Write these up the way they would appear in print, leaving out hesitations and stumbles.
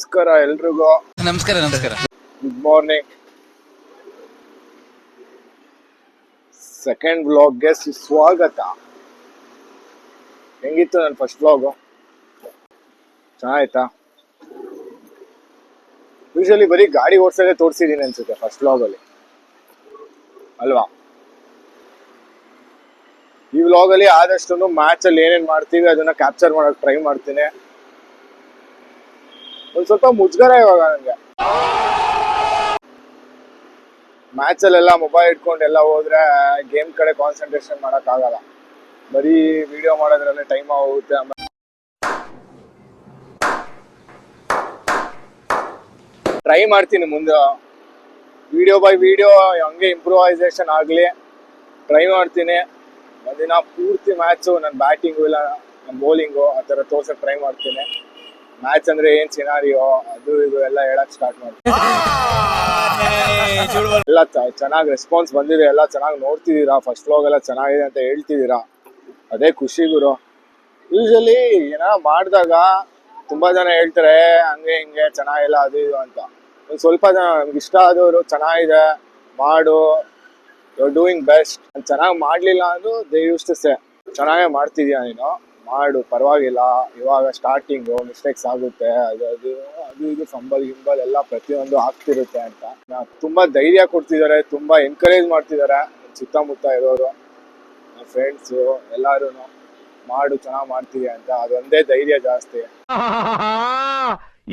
ನಮಸ್ಕಾರ ಎಲ್ರಿಗೂ. ನಮಸ್ಕಾರ. Good morning. ಸೆಕೆಂಡ್ ವ್ಲಾಗ್ಗೆ ಸ್ವಾಗತ. ಹೆಂಗಿತ್ತು ನನ್ನ ಫಸ್ಟ್ ವ್ಲಾಗು? ಚೆನ್ನಾಯ್ತಾ? ಯೂಶಲಿ ಬರೀ ಗಾಡಿ ಓಡಿಸೋದೇ ತೋರಿಸಿದೀನಿ ಅನ್ಸುತ್ತೆ ಫಸ್ಟ್ ವ್ಲಾಗಲ್ಲಿ ಅಲ್ವಾ? ಈ ವ್ಲಾಗಲ್ಲಿ ಆದಷ್ಟು ಮ್ಯಾಚ್ ಅಲ್ಲಿ ಏನೇನ್ ಮಾಡ್ತೀವಿ ಅದನ್ನ ಕ್ಯಾಪ್ಚರ್ ಮಾಡಕ್ ಟ್ರೈ ಮಾಡ್ತೀನಿ. ಒಂದ್ ಸ್ವಲ್ಪ ಮುಜುಗರ ಇವಾಗ ನಂಗೆ ಮ್ಯಾಚ್ ಅಲ್ಲೆಲ್ಲ ಮೊಬೈಲ್ ಇಟ್ಕೊಂಡು ಎಲ್ಲ ಹೋದ್ರೆ ಗೇಮ್ ಕಡೆ ಕಾನ್ಸಂಟ್ರೇಷನ್ ಮಾಡಕ್ ಆಗಲ್ಲ. ಬರೀ ವಿಡಿಯೋ ಮಾಡೋದ್ರಲ್ಲೇ ಟೈಮ್ ಆಗುತ್ತೆ. ಟ್ರೈ ಮಾಡ್ತೀನಿ ಮುಂದೆ ವಿಡಿಯೋ ಬೈ ವಿಡಿಯೋ ಹಂಗೆ ಇಂಪ್ರೂವೈಸೇಷನ್ ಆಗ್ಲಿ ಟ್ರೈ ಮಾಡ್ತೀನಿ. ಒಂದಿನ ಪೂರ್ತಿ ಮ್ಯಾಚು ನನ್ನ ಬ್ಯಾಟಿಂಗು ಇಲ್ಲ ನನ್ನ ಬೌಲಿಂಗು ಆ ಥರ ತೋರ್ಸಕ್ ಟ್ರೈ ಮಾಡ್ತೀನಿ. ಮ್ಯಾಚ್ ಅಂದ್ರೆ ಏನ್ ಸಿನಾರಿಯೋ ಅದು ಇದು ಎಲ್ಲ ಹೇಳಕ್ ಸ್ಟಾರ್ಟ್ ಮಾಡ್ತೀನಿ. ಎಲ್ಲ ಚೆನ್ನಾಗಿ ರೆಸ್ಪಾನ್ಸ್ ಬಂದಿದೆ, ಎಲ್ಲ ಚೆನ್ನಾಗಿ ನೋಡ್ತಿದ್ದೀರಾ. ಫಸ್ಟ್ ವ್ಲಾಗ್ ಎಲ್ಲ ಚೆನ್ನಾಗಿದೆ ಅಂತ ಹೇಳ್ತಿದ್ದೀರಾ, ಅದೇ ಖುಷಿ ಗುರು. ಯೂಶಲಿ ಏನೋ ಮಾಡಿದಾಗ ತುಂಬಾ ಜನ ಹೇಳ್ತಾರೆ ಹಂಗೆ ಹಿಂಗೆ ಚೆನ್ನಾಗಿಲ್ಲ ಅದು ಇದು ಅಂತ. ಒಂದು ಸ್ವಲ್ಪ ಜನ ನಮ್ಗೆ ಇಷ್ಟ ಆದವರು ಚೆನ್ನಾಗಿದೆ ಮಾಡು, ಯು ಆರ್ ಡೂಯಿಂಗ್ ಬೆಸ್ಟ್. ಚೆನ್ನಾಗಿ ಮಾಡ್ಲಿಲ್ಲ ಅಂದ್ರು ದೇ ಯೂಸ್ ಟು ಸೇ ಚೆನ್ನಾಗೇ ಮಾಡ್ತಿದ್ಯಾ ನೀನು, ಮಾಡು ಪರವಾಗಿಲ್ಲ, ಇವಾಗ ಸ್ಟಾರ್ಟಿಂಗು ಮಿಸ್ಟೇಕ್ಸ್ ಆಗುತ್ತೆ, ಅದು ಇದು ಫಂಬಲ್ ಗಿಂಬಲ್ ಎಲ್ಲ ಪ್ರತಿಯೊಂದು ಆಗ್ತಿರುತ್ತೆ ಅಂತ ತುಂಬಾ ಧೈರ್ಯ ಕೊಡ್ತಿದ್ದಾರೆ, ತುಂಬಾ ಎನ್ಕರೇಜ್ ಮಾಡ್ತಿದ್ದಾರೆ ಸುತ್ತಮುತ್ತ ಇರೋರು, ನನ್ನ ಫ್ರೆಂಡ್ಸು ಎಲ್ಲಾರು ಮಾಡು ಚೆನ್ನಾಗಿ ಮಾಡ್ತೀವಿ ಅಂತ. ಅದೊಂದೇ ಧೈರ್ಯ ಜಾಸ್ತಿ.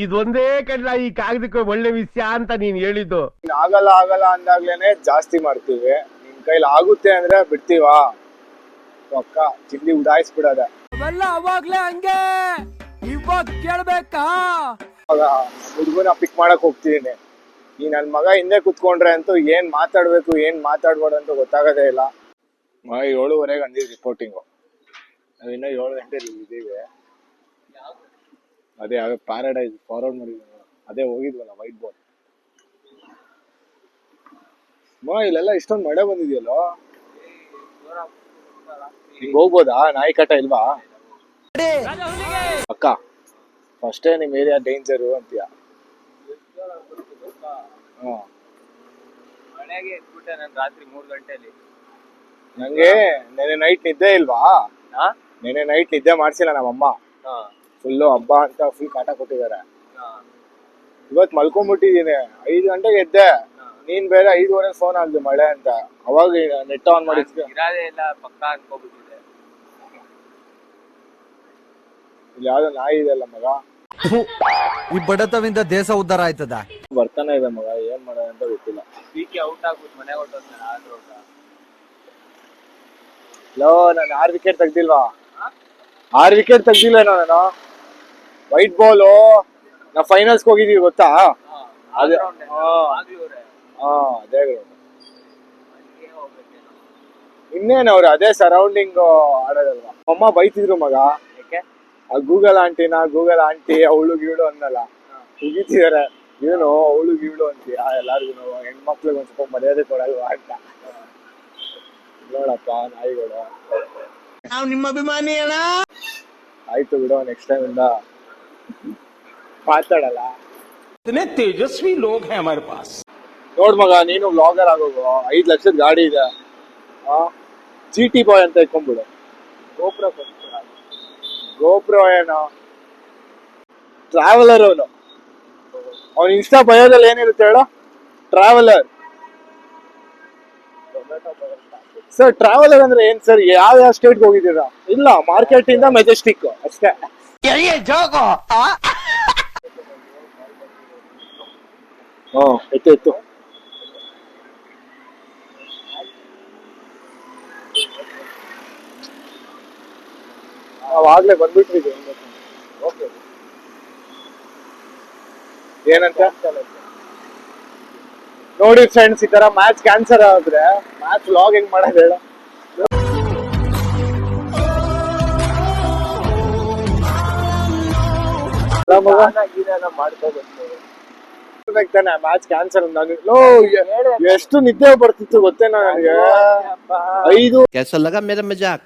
ಇದೊಂದೇ ಕಡ್ಲ ಈ ಕಾಗದಕ್ಕೆ ಒಳ್ಳೆ ವಿಷಯ ಅಂತ ನೀನ್ ಹೇಳಿದ್ದು. ಆಗಲ್ಲ ಅಂದಾಗ್ಲೇನೆ ಜಾಸ್ತಿ ಮಾಡ್ತೀವಿ. ನಿನ್ ಕೈಲಿ ಆಗುತ್ತೆ ಅಂದ್ರೆ ಬಿಡ್ತೀವಾ? ಪಕ್ಕ ಚಿಲ್ಲಿ ಉಡಾಯಿಸ್ಬಿಡೋದೆ. ಅವಾಗ್ಲೇ ಹಂಗೆ ಇವಾಗ ಕೇಳ್ಬೇಕಾ? ಹುಡುಗನ ಪಿಕ್ ಮಾಡಕ್ ಹೋಗ್ತಿದೀನಿ, ಈ ನನ್ ಮಗ ಹಿಂದೆ ಕುತ್ಕೊಂಡ್ರೆ ಅಂತೂ ಏನ್ ಮಾತಾಡ್ಬೇಕು ಏನ್ ಮಾತಾಡ್ಬಾರ್ದು ಅಂತ ಗೊತ್ತಾಗದೇ ಇಲ್ಲ. 7:30 ಅಂದಿದ್ ರಿಪೋರ್ಟಿಂಗು, ನಾವ್ ಇನ್ನ 7 ಗಂಟೆ ಇದೀವಿ. ಅದೇ ಪ್ಯಾರಡೈಸ್ ಫಾರ್ವರ್ಡ್ ಮಾಡಿದ್ವಿ, ಅದೇ ಹೋಗಿದ್ವಲ್ಲ ವೈಟ್ ಬೋರ್ಡ್. ಇಲ್ಲೆಲ್ಲ ಇಷ್ಟೊಂದು ಮಳೆ ಬಂದಿದೆಯಲ್ಲೋ, ಹಿಂಗ್ ಹೋಗ್ಬೋದಾ? ನಾಯಿ ಕಾಟ ಇಲ್ವಾ ಅಕ್ಕ? ಫಸ್ಟೇ ನಿಮ್ ಏರಿಯಾ ಡೇಂಜರು ಅಂತೀಯ. ರಾತ್ರಿ 3 ಗಂಟೆಲಿ ನಂಗೆ ನೆನೆ ನೈಟ್ ನಿದ್ದೆ ಇಲ್ವಾ? ನೆನೆ ನೈಟ್ ನಿದ್ದೆ ಮಾಡ್ಸಿಲ್ಲ ನಮ್ಮಮ್ಮ. ಫುಲ್ಲು ಹಬ್ಬ ಅಂತ ಫುಲ್ ಕಾಟ ಕೊಟ್ಟಿದ್ದಾರೆ. ಇವತ್ ಮಲ್ಕೊಂಡ್ಬಿಟ್ಟಿದೀನಿ, 5 ಗಂಟೆಗೆ ಎದ್ದೆ. ನೀನ್ ಬೇರೆ 5:30 ಫೋನ್ ಆಗ್ದು ಮಳೆ ಅಂತ. ಅವಾಗ ನೆಟ್ ಆನ್ ಮಾಡಿದ್ದೆ. ಇಲ್ಲಿ ಯಾವ್ದೋ ನಾಯಿ ಇದೆ ಅಲ್ಲ ಮಗ, ಈ ಬಡತವಿಂದ ದೇಶ ಉದ್ಧಾರ ಆಯ್ತದ. ಬರ್ತಾನೆ ಇದೆ ಮಗ, ಏನ್ ಮಾಡೋದು ಅಂತ ಗೊತ್ತಿಲ್ಲ. ಔಟ್ ಆಗ್ಬಿಟ್ಟು ಮನೆ ಹೊರಟೋಗ್ತಾನೆ. ಲೋ, ನಾನು 6 ವಿಕೆಟ್ ತೆಗ್ದಿಲ್ವಾ? 6 ವಿಕೆಟ್ ತೆಗ್ದಿಲ್ವೇನೋ ನಾನು. ವೈಟ್ ಬಾಲು ನಾವು ಫೈನಲ್ಸ್ಗೆ ಹೋಗಿದೀವಿ ಗೊತ್ತಾ? ಅದೇ ಅದೇ ಇನ್ನೇನು ಅವ್ರು ಅದೇ ಸರೌಂಡಿಂಗ್ ಆಡೋದಲ್ವಾ. ಅಮ್ಮ ಬೈತಿದ್ರು ಮಗ, ಗೂಗಲ್ ಆಂಟಿ ಅವಳು ಗೀಳು ಅನ್ನಲ್ಲ, ಮುಗಿತಿದಾರೆ ಏನು ಅವಳು ಗೀಳು ಅಂತೀಯ ಎಲ್ಲಾರ್ಗು. ಹೆಣ್ಮಕ್ಳಿಗೆ ಒಂದ್ ಸ್ವಲ್ಪ ಮರ್ಯಾದೆ ಕೊಡಲ್ವಾ ಅಂತ. ನೋಡಪ್ಪ ನಾಯಿಗಳು, ನಾವು ನಿಮ್ಮ ಅಭಿಮಾನಿ ಅಣ್ಣ. ಆಯ್ತು ಬಿಡು, ನೆಕ್ಸ್ಟ್ ಟೈಮ್ ಇಂದ ಮಾತಾಡಲ್ಲ. ತೇಜಸ್ವಿ ಲೋಗ್ ಹೈ ಹಮಾರೆ ಪಾಸ್. ನೋಡ್ ಮಗ, ನೀನು ವ್ಲಾಗರ್ ಆಗೋಗು. 5 ಲಕ್ಷದ ಗಾಡಿ ಇದೆ, GT ಬಾಯ್ ಅಂತ ಇಟ್ಕೊಂಡ್ಬಿಡು. ಗೋಪ್ರೋ ಏನೋ ಟ್ರಾವೆಲರ್ ಅವನು. ಅವನ ಇನ್ಸ್ಟಾ ಬಯೋದಲ್ಲಿ ಏನಿರುತ್ತೆ ಹೇಳು? ಟ್ರಾವೆಲರ್. ಸರ್ ಟ್ರಾವೆಲರ್ ಅಂದ್ರೆ ಏನ್ ಸರ್? ಯಾವ ಸ್ಟೇಟ್ಗೆ ಹೋಗಿದ್ದೀರಾ? ಇಲ್ಲ, ಮಾರ್ಕೆಟ್ ಇಂದ ಮೆಜೆಸ್ಟಿಕ್ ಅಷ್ಟೇ. ಎತ್ತು ಅವಾಗ್ಲೇ ಬಂದ್ಬಿಟ್ರಿ. ಏನಂತ ನೋಡಿ ಫ್ರೆಂಡ್ಸ್, ಈ ತರ ಮ್ಯಾಚ್ ಕ್ಯಾನ್ಸಲ್ ಆದ್ರೆ ಮ್ಯಾಚ್ ವ್ಲಾಗ್ ಹೆಂಗ್ ಮಾಡೋದು ಹೇಳ? ಮಾಡ್ಕೋಬೇಕು ಮ್ಯಾಚ್ ಕ್ಯಾನ್ಸಲ್. ಎಷ್ಟು ನಿದ್ದೆ ಬರ್ತಿತ್ತು ಗೊತ್ತೇನೋ ನನಗೆ. 5 कैसा लगा मेरा मजाक?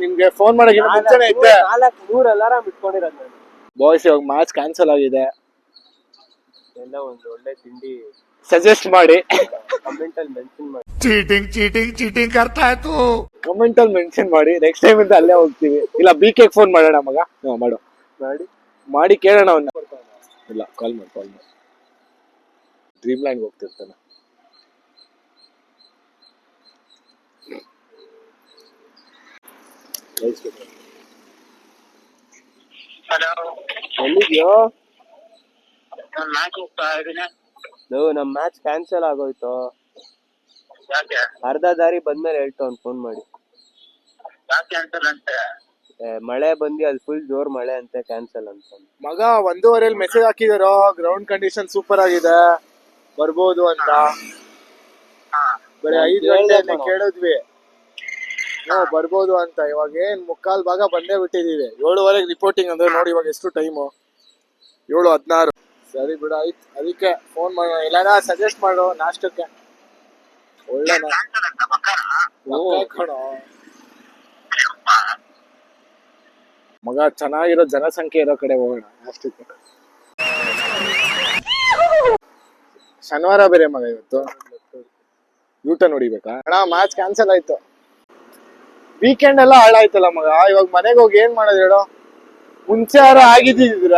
ನಿಮ್ಗೆ ಫೋನ್ ಮಾಡಕ್ಕಿಂತ ಮುಂಚೆನೆ ಇದ್ದೆ. 4 ಅಲಾರಾಮ್ ಇಟ್ಕೊಂಡಿರೋದು. ಬಾಯ್ಸ್ ಇವಾಗ ಮ್ಯಾಚ್ ಕ್ಯಾನ್ಸಲ್ ಆಗಿದೆ, ಎಲ್ಲ ಒಂದು ಒಳ್ಳೆ ತಿಂಡಿ ಸಜೆಸ್ಟ್ ಮಾಡಿ. ಕಮೆಂಟ್ ಅಲ್ಲಿ ಮೆನ್ಷನ್ ಮಾಡಿ. ಕಮೆಂಟ್ ಅಲ್ಲಿ ಮೆನ್ಷನ್ ಮಾಡಿ, ನೆಕ್ಸ್ಟ್ ಟೈಮ್ ಇಂದ ಅಲ್ಲೇ ಹೋಗ್ತೀವಿ. ಇಲ್ಲ BK ಫೋನ್ ಮಾಡೋಣ ಮಗ. ಮಾಡು ಮಾಡಿ ಕೇಳೋಣ ಅವನ್ನ. ಇಲ್ಲ ಕಾಲ್ ಮಾಡಿ ಡ್ರೀಮ್ ಲ್ಯಾಂಡ್ ಹೋಗ್ತಿರ್ತಾನೆ. ಎಲ್ಲಿದ್ಯೋ? ನಮ್ ಮ್ಯಾಚ್ ಕ್ಯಾನ್ಸಲ್ ಆಗೋಯ್ತು. ಅರ್ಧ ದಾರಿ ಬಂದ್ಮೇಲೆ ಹೇಳ್ತಾವ್ ಫೋನ್ ಮಾಡಿ. ಮಳೆ ಬಂದಿ ಅಲ್ಲಿ ಫುಲ್ ಜೋರ್ ಮಳೆ ಅಂತೆ, ಕ್ಯಾನ್ಸಲ್ ಅಂತ. ಮಗ 1:15 ಮೆಸೇಜ್ ಹಾಕಿದಾರೋ, ಗ್ರೌಂಡ್ ಕಂಡೀಷನ್ ಸೂಪರ್ ಆಗಿದೆ, ಬರ್ಬೋದು ಅಂತ. ಬರೀ 5 ಗಂಟೆಯಲ್ಲಿ ಕೇಳಿದ್ವಿ ಬರ್ಬೋದು ಅಂತ. ಇವಾಗ ಏನ್ 3/4 ಭಾಗ ಬಂದೇ ಬಿಟ್ಟಿದೀವಿ. 7:15 ರಿಪೋರ್ಟಿಂಗ್ ಅಂದ್ರೆ ನೋಡಿ ಇವಾಗ ಎಷ್ಟು ಟೈಮು, 7:16. ಸರಿ ಬಿಡ, ಆಯ್ತು. ಅದಕ್ಕೆ ಫೋನ್ ಮಾಡೋಣ, ಎಲ್ಲಾರ ಸಜೆಸ್ಟ್ ಮಾಡು ನಾಷ್ಟಕ್ಕೆ. ಒಳ್ಳೆ ಮಗ, ಚೆನ್ನಾಗಿರೋ ಜನಸಂಖ್ಯೆ ಇರೋ ಕಡೆ ಹೋಗೋಣ ನಾಷ್ಟಕ್ಕೆ. ಶನಿವಾರ ಬೇರೆ ಮಗ, ಇವತ್ತು ಯೂಟರ್ನ್ ಹೊಡಿಬೇಕಾ ಅಣ್ಣ? ಮ್ಯಾಚ್ ಕ್ಯಾನ್ಸಲ್ ಆಯ್ತು. ವೀಕೆಂಡ್ ಎಲ್ಲ ಹಾಳಾಯ್ತಲ್ಲ ಮಗ. ಇವಾಗ ಮನೆಗೆ ಹೋಗಿ ಏನ್ ಮಾಡೋದು ಹೇಳೋ? ಮುಂಚೆ ಆಗಿದ್ದಿದ್ರ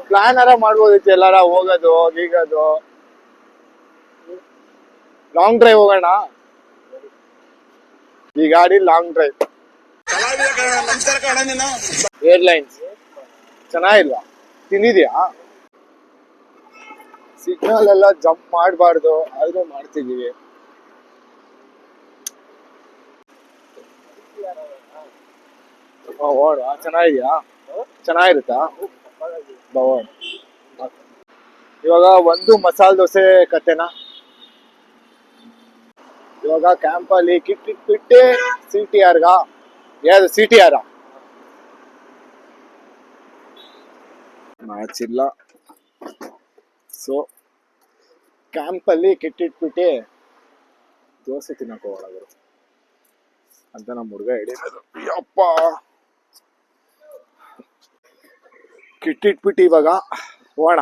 ಪ್ಲಾನ್ ಮಾಡ್ಬೋದಿತ್ತು, ಎಲ್ಲಾರ ಹೋಗೋದು ಗೀಗೋದು. ಲಾಂಗ್ ಡ್ರೈವ್ ಹೋಗೋಣ ಈ ಗಾಡಿ, ಲಾಂಗ್ ಡ್ರೈವ್. ಏರ್ಲೈನ್ಸ್ ಚೆನ್ನಾಗಿಲ್ವಾ? ತಿಂದಿದ್ಯಾ? ಸಿಗ್ನಲ್ ಎಲ್ಲ ಜಂಪ್ ಮಾಡಬಾರ್ದು, ಆದ್ರೂ ಮಾಡ್ತಿದೀವಿ. ಓಡು, ಚೆನ್ನಾಗಿದ್ಯಾ? ಚೆನ್ನಾಗಿರುತ್ತಾ? ಇವಾಗ ಒಂದು ಮಸಾಲೆ ದೋಸೆ ಕತೆನಾ? ಇವಾಗ ಕ್ಯಾಂಪಲ್ಲಿ ಕಿಟ್ಬಿಟ್ಟು CTRಗ ಯಾವ್ದು CTR ಮ್ಯಾಚ್ ಇಲ್ಲ. ಸೊ ಕ್ಯಾಂಪಲ್ಲಿ ಕಿಟ್ಟಿಟ್ಬಿಟ್ಟು ದೋಸೆ ತಿನ್ನಕ್ ಹೋಗೋಣ ಅಂತ ನಮ್ಮ ಹುಡುಗ ಹೇಳಿರೋದು. ಯಪ್ಪ, ಕಿಟ್ಟಿಟ್ಬಿಟ್ಟು ಇವಾಗ ಹೋಗೋಣ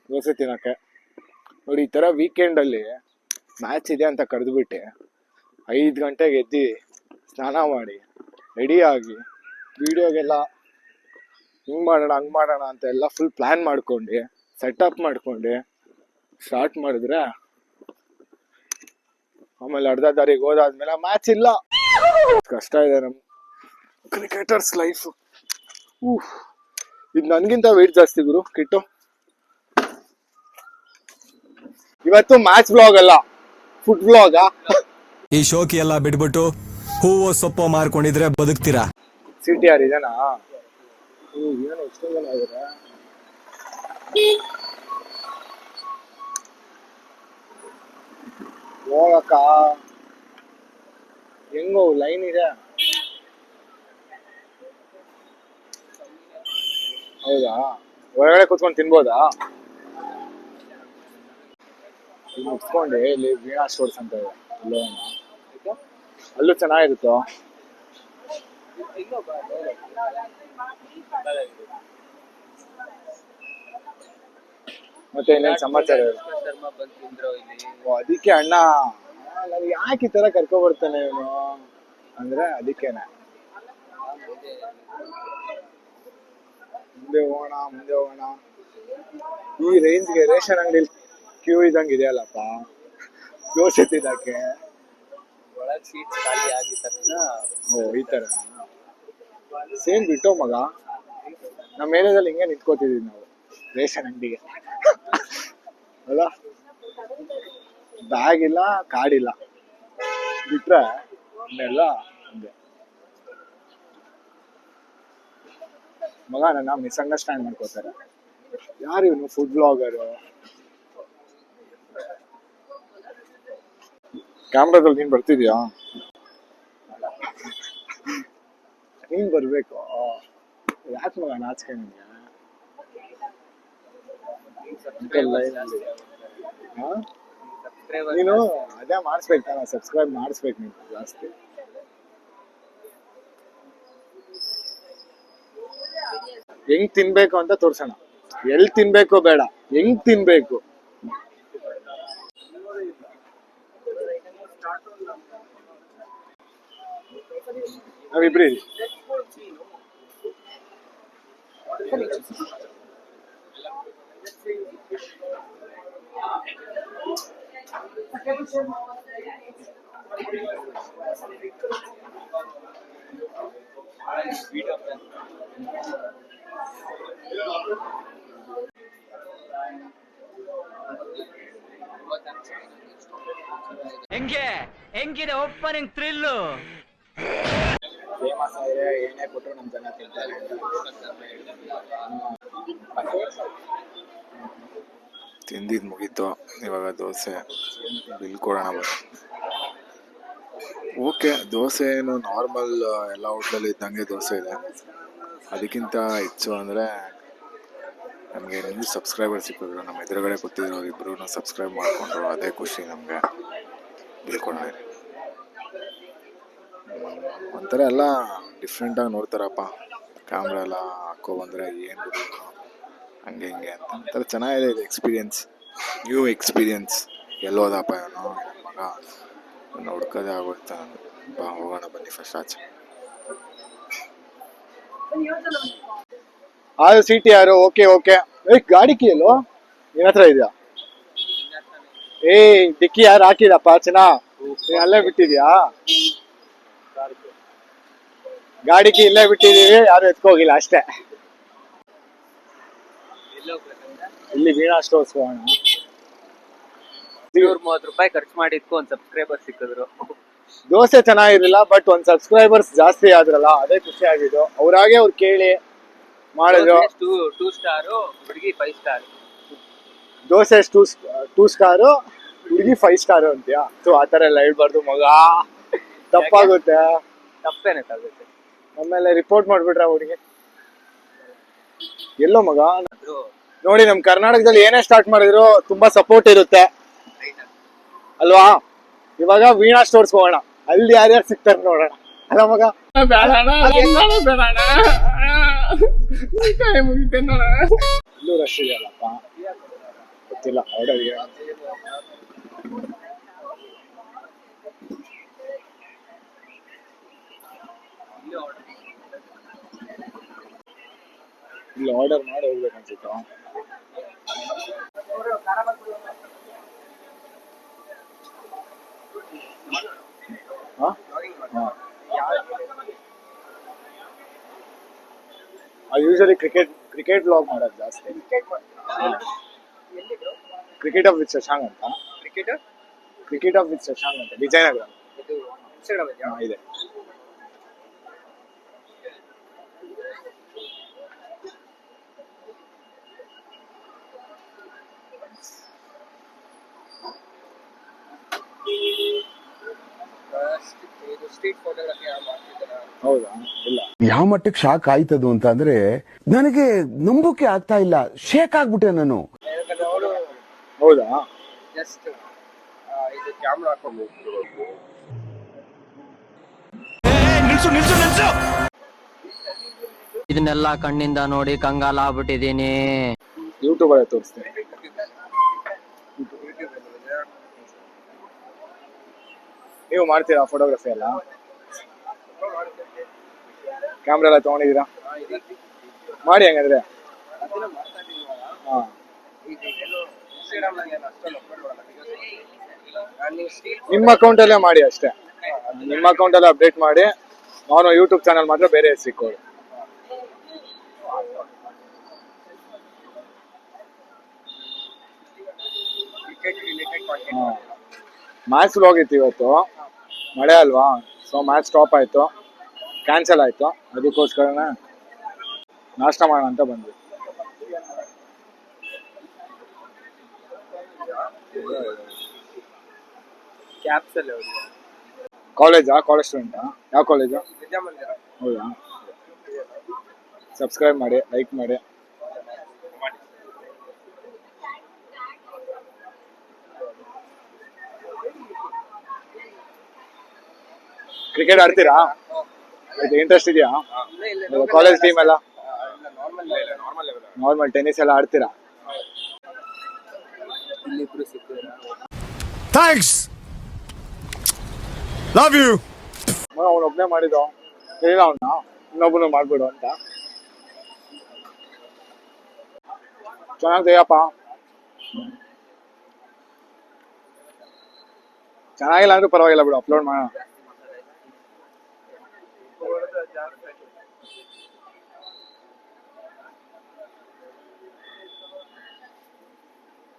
ದೋಸೆ ತಿನ್ನಕ್ಕೆ. ನೋಡಿ, ಈ ತರ ವೀಕೆಂಡ್ ಅಲ್ಲಿ ಮ್ಯಾಚ್ ಇದೆ ಅಂತ ಕರೆದ್ಬಿಟ್ಟೆ 5 ಗಂಟೆಗೆ ಎದ್ದು ಸ್ನಾನ ಮಾಡಿ ರೆಡಿ ಆಗಿ ವಿಡಿಯೋಗೆಲ್ಲ ಹಿಂಗ್ ಮಾಡೋಣ ಹಂಗ್ ಮಾಡೋಣ ಅಂತ ಎಲ್ಲ ಫುಲ್ ಪ್ಲಾನ್ ಮಾಡ್ಕೊಂಡು ಸೆಟಪ್ ಮಾಡ್ಕೊಂಡು ಸ್ಟಾರ್ಟ್ ಮಾಡಿದ್ರೆ ಆಮೇಲೆ ಅರ್ಧ ದಾರಿಗೆ ಹೋದಾದ್ಮೇಲೆ ಮ್ಯಾಚ್ ಇಲ್ಲ. ಕಷ್ಟ ಇದೆ ನಮ್ ಕ್ರಿಕೆಟರ್ಸ್ ಲೈಫ್. ಇದು ನನ್ಗಿಂತ ವೇಟ್ ಜಾಸ್ತಿ ಗುರು ಕಿಟ್ಟು. ಇವತ್ತು ಮ್ಯಾಚ್ ಬ್ಲಾಗ್ ಅಲ್ಲ, ಫುಡ್ ಬ್ಲಾಗ. ಈ ಶೋಕಿ ಎಲ್ಲ ಬಿಟ್ಬಿಟ್ಟು ಹೂವು ಸೊಪ್ಪು ಮಾರ್ಕೊಂಡಿದ್ರೆ ಬದುಕ್ತೀರಾ? CTR ಇದೆನಾ? ಏನು ಎಷ್ಟೋ ಜನ ಇದಾರೆ. ಹೋಗಕ್ಕ ಹೆಂಗೋ ಲೈನ್ ಇದೆ. ಹೌದಾ? ಹೊರಗಡೆ ಕುತ್ಕೊಂಡು ತಿನ್ಬೋದಾ? ಮುಚ್ಕೊಂಡೆ ಇಲ್ಲಿ ವೀಣಾ ಸ್ಟೋರ್ಸ್ ಅಂತ ಇದೆ, ಅಲ್ಲೂ ಚೆನ್ನಾಗಿರುತ್ತೋ. ಮತ್ತೆ ಇನ್ನೇನ್ ಸಮಾಚಾರ? ಅದಕ್ಕೆ ಅಣ್ಣ ನನಗೆ ಯಾಕೆ ಈ ತರ ಕರ್ಕೊ ಬರ್ತಾನೆ ಇವನು ಅಂದ್ರೆ ಅದಕ್ಕೇನೆ. ಮುಂದೆ ಹೋಗೋಣ. ಈ ರೇಂಜ್ಗೆ ರೇಷನ್ ಅಂಗಡಿ ಕ್ಯೂ ಇದ್ದಂಗೆ ಇದೆಯಲ್ಲಪ್ಪ ದೋಸೆ ತಿನ್ನಕ್ಕೆ. ಒಳಗ್ ಸೀಟ್ ಖಾಲಿ ಆಗಿ ತಕ್ಷಣ ಈ ತರ ಸೇಮ್ ಬಿಟ್ಟೋ ಮಗ. ನಮ್ಮ ಏರಿಯಾದಲ್ಲಿ ಹಿಂಗೆ ನಿಂತ್ಕೋತಿದೀವಿ ನಾವು ರೇಷನ್ ಅಂಗಡಿಗೆ ಅಲ್ಲ. ಬ್ಯಾಗ್ ಇಲ್ಲ, ಕಾರ್ಡ್ ಇಲ್ಲ, ಬಿಟ್ರೆ ಇನ್ನೆಲ್ಲ ಹಂಗೆ. ಮಗ ನನ್ನ ಮಿಸ್ಅಂಡರ್ಸ್ಟ್ಯಾಂಡ್ ಮಾಡ್ಕೋತಾರೆ. ಯಾರು ಇವನು ಫುಡ್ ಬ್ಲಾಗರು? ಕ್ಯಾಮ್ರಾದಲ್ಲಿ ನೀನ್ ಬರ್ತಿದ್ಯಾ? ನೀನ್ ಬರ್ಬೇಕು. ಯಾಕೆ ಮಗ ನಾಚಿಕೆ ನಿನ್ಗೆ? ನೀನು ಅದೇ ಮಾಡಿಸ್ಬೇಕು ತಾನ, ಸಬ್ಸ್ಕ್ರೈಬ್ ಮಾಡಿಸ್ಬೇಕು ನೀನು ಜಾಸ್ತಿ. ಹೆಂಗ್ ತಿನ್ಬೇಕು ಅಂತ ತೋರ್ಸೋಣ. ಎಲ್ಲಿ ತಿನ್ಬೇಕು ಬೇಡ, ಹೆಂಗ್ ತಿನ್ಬೇಕು. ನಾವಿಬ್ರಿ ಹೆಂಗಿದೆ ಓಪನಿಂಗ್ ಥ್ರಿಲ್ಲು. ಫೇಮಸ್ ಆದ್ರೆ ಏನೇ ಕೊಟ್ಟರು ನಮ್ ಜನ ತಿಂತಾರೆ. ತಿಂದಿದ್ ಮುಗೀತು, ಇವಾಗ ದೋಸೆ ಬಿಲ್ ಕೊಡೋಣ ಬನ್ನಿ. ಓಕೆ, ದೋಸೆ ಏನು ನಾರ್ಮಲ್ ಎಲ್ಲ ಹೋಟ್ಲಲ್ಲಿ ಇದ್ದಂಗೆ ದೋಸೆ ಇದೆ. ಅದಕ್ಕಿಂತ ಹೆಚ್ಚು ಅಂದರೆ ನಮಗೆ ನ್ಯೂ ಸಬ್ಸ್ಕ್ರೈಬರ್ ಸಿಕ್ಕಿದ್ರು, ನಮ್ಮ ಎದುರುಗಡೆ ಕೂತಿದ್ರು ಇಬ್ಬರು ಸಬ್ಸ್ಕ್ರೈಬ್ ಮಾಡಿಕೊಂಡ್ರು, ಅದೇ ಖುಷಿ ನಮಗೆ. ಬಿಲ್ ಕೊಡೋಣ. ಒಂಥರ ಎಲ್ಲ ಡಿಫ್ರೆಂಟಾಗಿ ನೋಡ್ತಾರಪ್ಪ, ಕ್ಯಾಮ್ರಾ ಎಲ್ಲ ಹಾಕ್ಕೊಬಂದರೆ ಏನು ಬಿಡಬೇಕು ಹಂಗೆ ಹಿಂಗೆ ಅಂತ. ಒಂಥರ ಚೆನ್ನಾಗಿದೆ ಇದು ಎಕ್ಸ್ಪೀರಿಯನ್ಸ್, ನ್ಯೂ ಎಕ್ಸ್ಪೀರಿಯನ್ಸ್. ಎಲ್ಲೋದಪ್ಪ ಇವನು ಮಗ, ಇವನು ಹುಡ್ಕೋದೇ ಆಗೋಯ್ತಾ. ಬಾ ಹೋಗೋಣ ಬನ್ನಿ ಫಸ್ಟ್ ಆಚೆ. ಆರು ಸೀಟಿ ಯಾರು? Okay okay. ಗಾಡಿ ಕೀ ಎಲ್ಲೋ ನಿನ್ನ ಹತ್ರ ಇದೆಯಾ? ಡಿಕ್ಕಿ ಯಾರು ಹಾಕಿದಪ್ಪ? ಅಲ್ಲೇ ಬಿಟ್ಟಿದ್ಯಾ? ಗಾಡಿ ಕೀ ಇಲ್ಲೇ ಬಿಟ್ಟಿದೀವಿ, ಯಾರು ಎತ್ಕೋಗಿಲ್ಲ ಅಷ್ಟೇ. ಇಲ್ಲಿ ವೀಣಾ ಸ್ಟೋರ್ಸ್ ಹೋಗೋಣ. 230 ರೂಪಾಯಿ ಖರ್ಚು ಮಾಡಿದ್ಕು ಒಂದ್ ಸಬ್ಸ್ಕ್ರೈಬರ್ ಸಿಕ್ಕಿದ್ರು. ದೋಸೆ ಚೆನ್ನಾಗಿರ್ಲಿಲ್ಲ, ಬಟ್ ಒಂದ್ ಸಬ್ಸ್ಕ್ರೈಬರ್ಸ್ ಜಾಸ್ತಿ ಆದ್ರಲ್ಲ, ಅದೇ ಖುಷಿ ಆಗಿದ್ದು. ಅವ್ರಾಗೆ ಅವ್ರು ಕೇಳಿ ಮಾಡಿದ್ರು. 2 ಸ್ಟಾರು, ಹುಡುಗಿ 5 ಸ್ಟಾರ್. ದೋಸೆ 2 ಸ್ಟಾರು, ಹುಡುಗಿ 5 ಸ್ಟಾರು ಅಂತೀಯಾ? ಆತರ ಎಲ್ಲ ಹೇಳ್ಬಾರ್ದು ಮಗ, ತಪ್ಪಾಗುತ್ತೆ. ತಪ್ಪೇನಕ್ಕಾಗುತ್ತೆ? ಆಮೇಲೆ ರಿಪೋರ್ಟ್ ಮಾಡ್ಬಿಟ್ರ ಹುಡುಗಿ. ಎಲ್ಲೋ ಮಗ ನೋಡಿ, ನಮ್ ಕರ್ನಾಟಕದಲ್ಲಿ ಏನೇ ಸ್ಟಾರ್ಟ್ ಮಾಡಿದ್ರು ತುಂಬಾ ಸಪೋರ್ಟ್ ಇರುತ್ತೆ ಅಲ್ವಾ? ಇವಾಗ ವೀಣಾ ಸ್ಟೋರ್ಸ್ ಹೋಗೋಣ, ಅಲ್ಲಿ ಯಾರ್ಯಾರು ಸಿಗ್ತಾರೆ ನೋಡೋಣ. ಅಲ್ಲ ಮಗ, ಇಲ್ಲೂ ರಶ್ ಇದೆಯಲ್ಲಪ್ಪ, ಗೊತ್ತಿಲ್ಲ. ಆರ್ಡರ್ ಇಲ್ಲಿ ಆರ್ಡರ್ ಮಾಡಿ ಹೋಗ್ಬೇಕನ್ಸುತ್ತ. ಯೂಶಲಿ ಕ್ರಿಕೆಟ್ ವ್ಲಾಗ್ ಮಾಡೋದು ಜಾಸ್ತಿ. ಕ್ರಿಕೆಟ್ ಆಫ್ ವಿತ್ ಶಶಾಂಕ್ ಅಂತ, ಕ್ರಿಕೆಟ್ ಆಫ್ ವಿತ್ ಶಶಾಂಕ್ ಅಂತ ವಿಜಯನಗರ ಇದೆ. ಹೌದಾ? ಇಲ್ಲ. ಯಾವ ಮಟ್ಟಕ್ಕೆ ಶಾಕ್ ಆಯ್ತದು ಅಂತ ಅಂದ್ರೆ ನನಗೆ ನಂಬೋಕೆ ಆಗ್ತಾ ಇಲ್ಲ, ಶೇಕ್ ಆಗ್ಬಿಟ್ಟೆ ನಾನು. ಹೌದಾ? ಜಸ್ಟ್ ಇದು ಕ್ಯಾಮ್ರಾ ಹಾಕೊಂಡು ಇದನ್ನೆಲ್ಲ ಕಣ್ಣಿಂದ ನೋಡಿ ಕಂಗಾಲ ಆಗ್ಬಿಟ್ಟಿದೀನಿ. ಯೂಟ್ಯೂಬ್ ಅಲ್ಲಿ ತೋರಿಸ್ತೇನೆ. ನೀವು ಮಾಡ್ತೀರಾ ಫೋಟೋಗ್ರಫಿ ಎಲ್ಲ? ಕ್ಯಾಮ್ರಾ ಎಲ್ಲ ತಗೊಂಡಿದ್ದೀರಾ? ಮಾಡಿ ಹಂಗಾದ್ರೆ. ನಿಮ್ಮ ಅಕೌಂಟ್ ಅಲ್ಲೇ ಮಾಡಿ ಅಷ್ಟೇ. ನಿಮ್ಮ ಅಕೌಂಟ್ ಅಲ್ಲೇ ಅಪ್ಡೇಟ್ ಮಾಡಿ. ನಾನು ಯೂಟ್ಯೂಬ್ ಚಾನಲ್ ಮಾತ್ರ ಬೇರೆ ಸಿಕ್ಕೋದು. ಮ್ಯಾಚ್ ಹೋಗಿತ್ತು ಇವತ್ತು, ಮಳೆ ಅಲ್ವಾ, ಸೊ ಮ್ಯಾಚ್ ಸ್ಟಾಪ್ ಆಯ್ತು, ಕ್ಯಾನ್ಸಲ್ ಆಯ್ತು. ಅದಕ್ಕೋಸ್ಕರನೇ ನಾಷ್ಟ ಮಾಡೋಣ ಅಂತ ಬಂದ್ವಿ. ಕಾಲೇಜಾ? ಕಾಲೇಜ್ ಸ್ಟೂಡೆಂಟಾ? ಯಾವ ಕಾಲೇಜು? ಹೌದಾ? ಸಬ್ಸ್ಕ್ರೈಬ್ ಮಾಡಿ, ಲೈಕ್ ಮಾಡಿ. ಕ್ರಿಕೆಟ್ ಆಡ್ತೀರಾ? ಇಂಟ್ರೆಸ್ಟ್ ಇದೆಯಾ? ಕಾಲೇಜ್ ಟೀಮ್ ಎಲ್ಲ ನಾರ್ಮಲ್ ಟೆನ್ನಿಸ್ ಎಲ್ಲ ಆಡ್ತೀರಾ? ಇಲ್ಲಿಬ್ರು ಸಿಕ್ಕಿದ್ರ ಥ್ಯಾಂಕ್ಸ್, ಲವ್ ಯು. ಅವ್ನು ಒಬ್ನೇ ಮಾಡಿದ್ದು, ಇಲ್ಲ ಅವನ್ನ ಇನ್ನೊಬ್ಬನು ಮಾಡ್ಬಿಡು ಅಂತ. ಚೆನ್ನಾಗಿದೆಯಪ್ಪ. ಚೆನ್ನಾಗಿಲ್ಲ ಅಂದ್ರೂ ಪರವಾಗಿಲ್ಲ ಬಿಡು, ಅಪ್ಲೋಡ್ ಮಾಡೋಣ.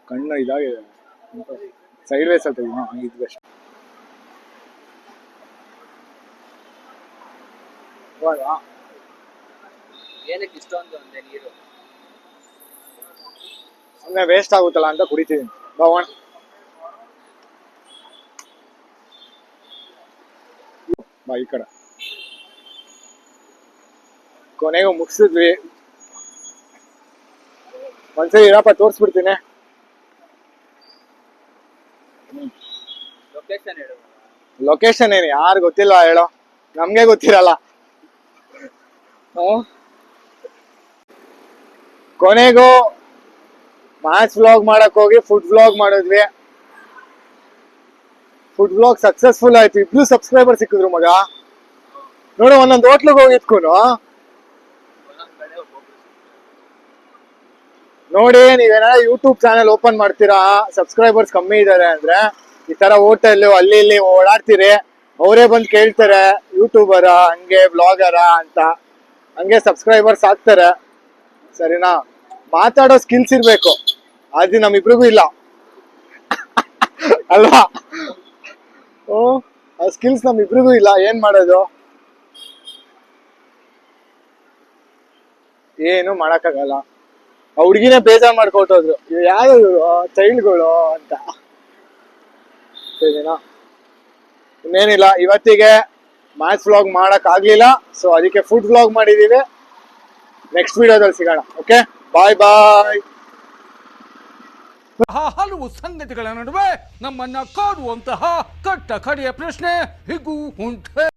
ಕಣ್ಣು ಇದಾಗಿದೆ, ಸೈಡ್ ವೇಸ್ ಅಂತ ಇದ್ವಿ ಅಷ್ಟೇ. ಏನಕ್ಕೆ ಇಷ್ಟೊಂದು ಅಂದೆ ನೀರು? ಸುಮ್ಮನೆ ವೇಸ್ಟ್ ಆಗುತ್ತಲ್ಲ ಅಂತ ಕುಡಿತೀನಿ. ಭವನ್ ಬಾ ಈ ಕಡೆ. ಕೊನೆಗೂ ಮುಗಿಸಿದ್ವಿ. ಒಂದ್ಸರಿ ಇರಪ್ಪ ತೋರಿಸ್ಬಿಡ್ತೀನಿ. ಲೊಕೇಶನ್ ಹೇಳು. ಲೊಕೇಶನ್ ಏನು ಯಾರು ಗೊತ್ತಿಲ್ಲ ಹೇಳೋ, ನಮ್ಗೆ ಗೊತ್ತಿರಲ್ಲ. ಕೊನೆಗೂ ಮ್ಯಾಚ್ ವ್ಲಾಗ್ ಮಾಡಕ್ ಹೋಗಿ ಫುಡ್ ವ್ಲಾಗ್ ಮಾಡಿದ್ವಿ. ಫುಡ್ ವ್ಲಾಗ್ ಸಕ್ಸಸ್ಫುಲ್ ಆಯ್ತು. 2 ಸಬ್ಸ್ಕ್ರೈಬರ್ ಸಿಕ್ಕಿದ್ರು ಮಗ. ನೋಡು, ಒಂದೊಂದು ಹೋಟ್ಲಿಗೆ ಹೋಗಿದ್ಕೂನು ನೋಡಿ, ನೀವೇನಾರ ಯೂಟ್ಯೂಬ್ ಚಾನೆಲ್ ಓಪನ್ ಮಾಡ್ತೀರಾ, ಸಬ್ಸ್ಕ್ರೈಬರ್ಸ್ ಕಮ್ಮಿ ಇದಾರೆ ಅಂದ್ರೆ ಈ ತರ ಹೋಟೆಲ್ ಅಲ್ಲಿ ಇಲ್ಲಿ ಓಡಾಡ್ತೀರಿ, ಅವರೇ ಬಂದು ಕೇಳ್ತಾರೆ ಯೂಟ್ಯೂಬರ ಹಂಗೆ ಬ್ಲಾಗರ ಅಂತ, ಹಂಗೆ ಸಬ್ಸ್ಕ್ರೈಬರ್ಸ್ ಆಗ್ತಾರೆ. ಸರಿನಾ? ಮಾತಾಡೋ ಸ್ಕಿಲ್ಸ್ ಇರ್ಬೇಕು, ಅದು ನಮ್ಮಿಬ್ರಿಗೂ ಇಲ್ಲ ಅಲ್ವಾ? ಆ ಸ್ಕಿಲ್ಸ್ ನಮ್ಮಿಬ್ರಿಗೂ ಇಲ್ಲ. ಏನ್ ಮಾಡೋದು? ಏನು ಮಾಡಕ್ಕಾಗಲ್ಲ. ಆ ಹುಡ್ಗಿನೇ ಬೇಜಾರ್ ಮಾಡ್ಕೊಟ್ಟೋದ್ರು, ಇವ್ ಯಾರು ಚೈಲ್ಡ್ಗಳು ಅಂತ. ಸರಿನಾ? ಇನ್ನೇನಿಲ್ಲ, ಇವತ್ತಿಗೆ ಮ್ಯಾಚ್ ವ್ಲಾಗ್ ಮಾಡಕ್ ಆಗ್ಲಿಲ್ಲ, ಸೊ ಅದಕ್ಕೆ ಫುಡ್ ವ್ಲಾಗ್ ಮಾಡಿದೀವಿ. ನೆಕ್ಸ್ಟ್ ವಿಡಿಯೋದಲ್ಲಿ ಸಿಗೋಣ. ಓಕೆ, ಬಾಯ್ ಬಾಯ್. ಹಲವು ಸಂಗತಿಗಳ ನಡುವೆ ನಮ್ಮನ್ನ ಕಾಡುವಂತಹ ಕಟ್ಟ ಕಡೆಯ ಪ್ರಶ್ನೆ ಹೀಗೂ ಉಂಟೆ.